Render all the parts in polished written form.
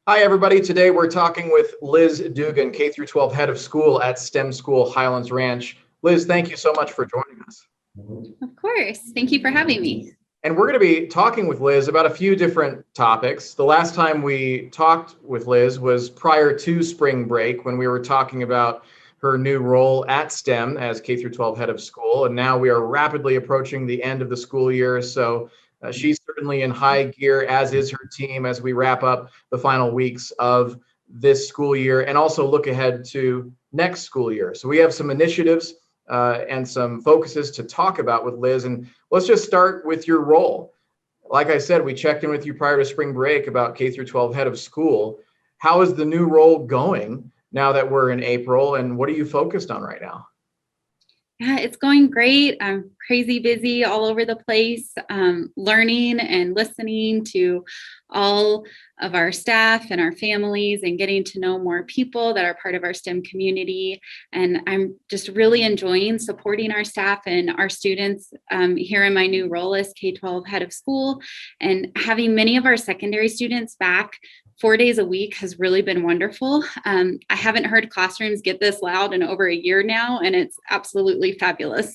Hi, everybody. Today we're talking with Liz Dougan, K through 12 head of school at STEM School Highlands Ranch. Liz, thank you so much for joining us. Of course. Thank you for having me. And we're going to be talking with Liz about a few different topics. The last time we talked with Liz was prior to spring break when we were talking about her new role at STEM as K through 12 head of school. And now we are rapidly approaching the end of the school year. So she's certainly in high gear, as is her team, as we wrap up the final weeks of this school year and also look ahead to next school year. So we have some initiatives and some focuses to talk about with Liz. And let's just start with your role. Like I said, we checked in with you prior to spring break about K through 12 head of school. How is the new role going now that we're in April, and what are you focused on right now? Yeah, it's going great. I'm crazy busy all over the place, learning and listening to all of our staff and our families and getting to know more people that are part of our STEM community. And I'm just really enjoying supporting our staff and our students here in my new role as K-12 head of school, and having many of our secondary students back 4 days a week has really been wonderful. I haven't heard classrooms get this loud in over a year now, and it's absolutely fabulous.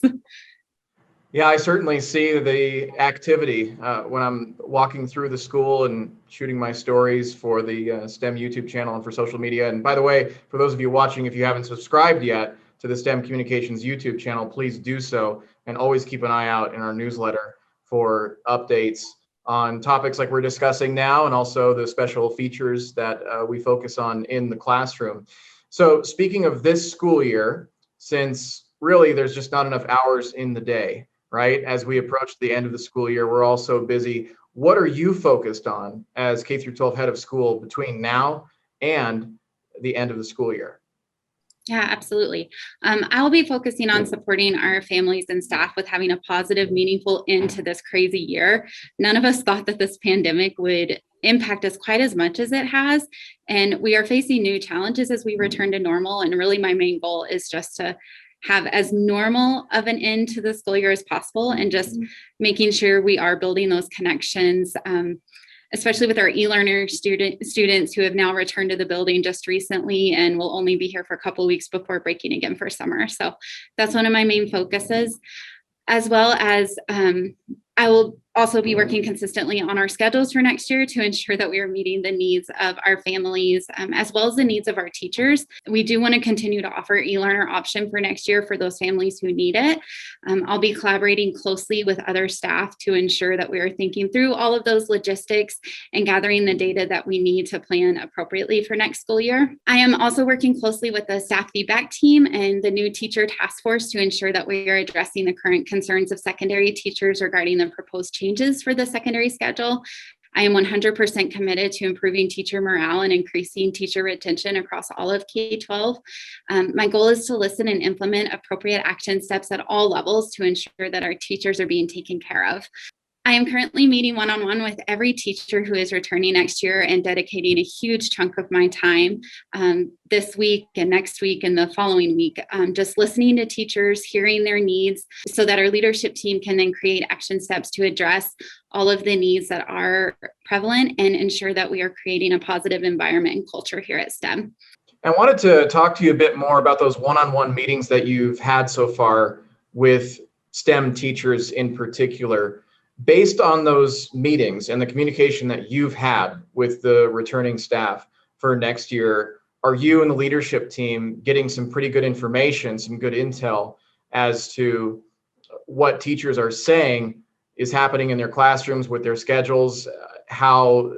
Yeah, I certainly see the activity when I'm walking through the school and shooting my stories for the STEM YouTube channel and for social media. And by the way, for those of you watching, if you haven't subscribed yet to the STEM Communications YouTube channel, please do so, and always keep an eye out in our newsletter for updates on topics like we're discussing now, and also the special features that we focus on in the classroom. So speaking of this school year, since really there's just not enough hours in the day, right? As we approach the end of the school year, we're all so busy. What are you focused on as K through 12 head of school between now and the end of the school year? Yeah, absolutely. I'll be focusing on supporting our families and staff with having a positive, meaningful end to this crazy year. None of us thought that this pandemic would impact us quite as much as it has. And we are facing new challenges as we return to normal. And really, my main goal is just to have as normal of an end to the school year as possible, and just making sure we are building those connections, especially with our e-learner students who have now returned to the building just recently and will only be here for a couple of weeks before breaking again for summer. So that's one of my main focuses, as well as I will also be working consistently on our schedules for next year to ensure that we are meeting the needs of our families, as well as the needs of our teachers. We do want to continue to offer e-learner option for next year for those families who need it. I'll be collaborating closely with other staff to ensure that we are thinking through all of those logistics and gathering the data that we need to plan appropriately for next school year. I am also working closely with the staff feedback team and the new teacher task force to ensure that we are addressing the current concerns of secondary teachers regarding the proposed changes for the secondary schedule. I am 100% committed to improving teacher morale and increasing teacher retention across all of K-12. My goal is to listen and implement appropriate action steps at all levels to ensure that our teachers are being taken care of. I am currently meeting one-on-one with every teacher who is returning next year and dedicating a huge chunk of my time this week and next week and the following week, just listening to teachers, hearing their needs so that our leadership team can then create action steps to address all of the needs that are prevalent and ensure that we are creating a positive environment and culture here at STEM. I wanted to talk to you a bit more about those one-on-one meetings that you've had so far with STEM teachers in particular. Based on those meetings and the communication that you've had with the returning staff for next year, are you and the leadership team getting some pretty good information, some good intel as to what teachers are saying is happening in their classrooms with their schedules, how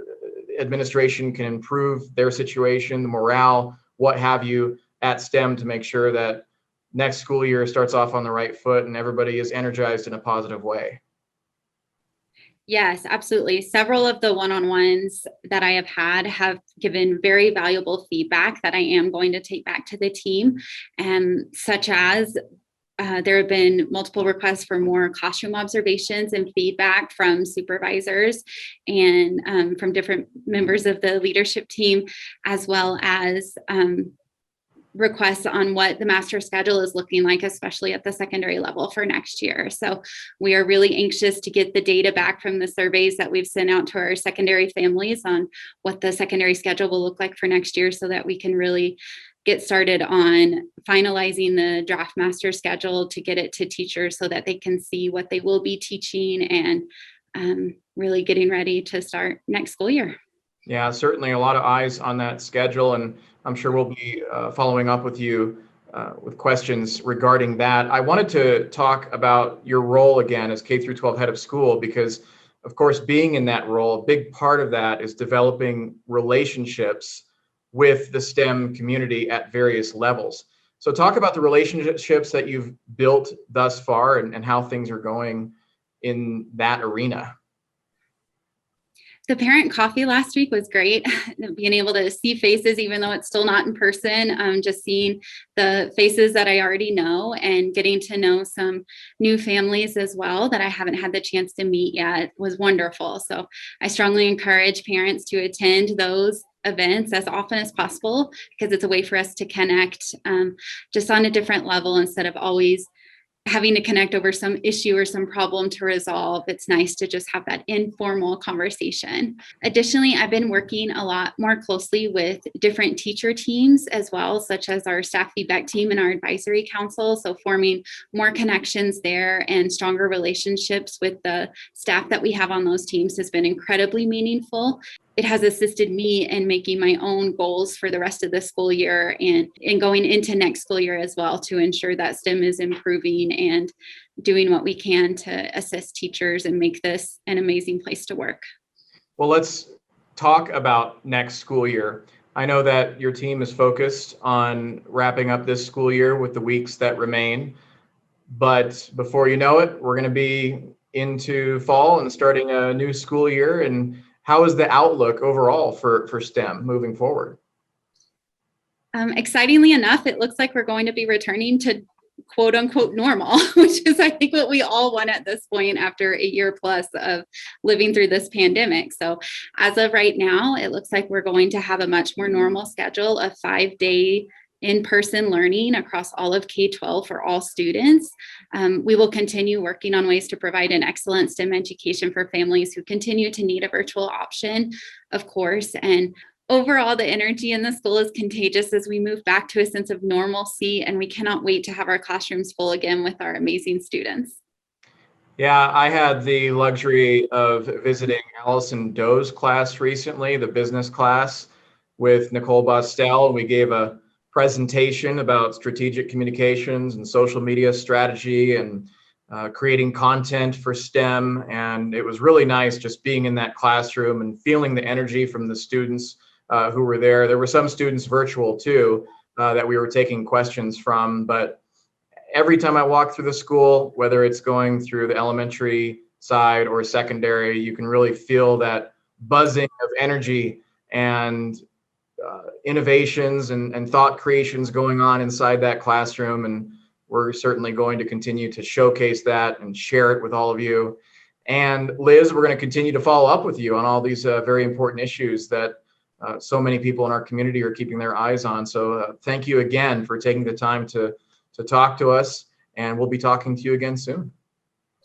administration can improve their situation, the morale, what have you, at STEM to make sure that next school year starts off on the right foot and everybody is energized in a positive way? Yes, absolutely. Several of the one-on-ones that I have had have given very valuable feedback that I am going to take back to the team, such as there have been multiple requests for more classroom observations and feedback from supervisors and from different members of the leadership team, as well as requests on what the master schedule is looking like, especially at the secondary level for next year. So we are really anxious to get the data back from the surveys that we've sent out to our secondary families on what the secondary schedule will look like for next year, so that we can really get started on finalizing the draft master schedule to get it to teachers so that they can see what they will be teaching, and really getting ready to start next school year. Yeah, certainly a lot of eyes on that schedule, and I'm sure we'll be following up with you with questions regarding that. I wanted to talk about your role again as K through 12 head of school, because of course, being in that role, a big part of that is developing relationships with the STEM community at various levels. So talk about the relationships that you've built thus far, and how things are going in that arena. The parent coffee last week was great. Being able to see faces, even though it's still not in person, just seeing the faces that I already know and getting to know some new families as well that I haven't had the chance to meet yet was wonderful. So I strongly encourage parents to attend those events as often as possible, because it's a way for us to connect just on a different level instead of always having to connect over some issue or some problem to resolve. It's nice to just have that informal conversation. Additionally, I've been working a lot more closely with different teacher teams as well, such as our staff feedback team and our advisory council. So forming more connections there and stronger relationships with the staff that we have on those teams has been incredibly meaningful. It has assisted me in making my own goals for the rest of the school year and going into next school year as well, to ensure that STEM is improving and doing what we can to assist teachers and make this an amazing place to work. Well, let's talk about next school year. I know that your team is focused on wrapping up this school year with the weeks that remain, but before you know it, we're going to be into fall and starting a new school year. And how is the outlook overall for STEM moving forward? Excitingly enough, it looks like we're going to be returning to quote unquote normal, which is, I think, what we all want at this point after a year plus of living through this pandemic. So as of right now, it looks like we're going to have a much more normal schedule of 5-day in-person learning across all of K-12 for all students. We will continue working on ways to provide an excellent STEM education for families who continue to need a virtual option, of course. And overall, the energy in the school is contagious as we move back to a sense of normalcy, and we cannot wait to have our classrooms full again with our amazing students. Yeah, I had the luxury of visiting Allison Doe's class recently, the business class with Nicole Bostel, and we gave a presentation about strategic communications and social media strategy and creating content for STEM. And it was really nice just being in that classroom and feeling the energy from the students who were there. There were some students virtual too that we were taking questions from. But every time I walk through the school, whether it's going through the elementary side or secondary, you can really feel that buzzing of energy and innovations and thought creations going on inside that classroom. And we're certainly going to continue to showcase that and share it with all of you. And Liz, we're going to continue to follow up with you on all these very important issues that so many people in our community are keeping their eyes on. So thank you again for taking the time to talk to us, and we'll be talking to you again soon.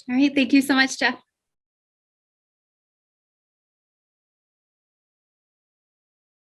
All right. Thank you so much, Jeff.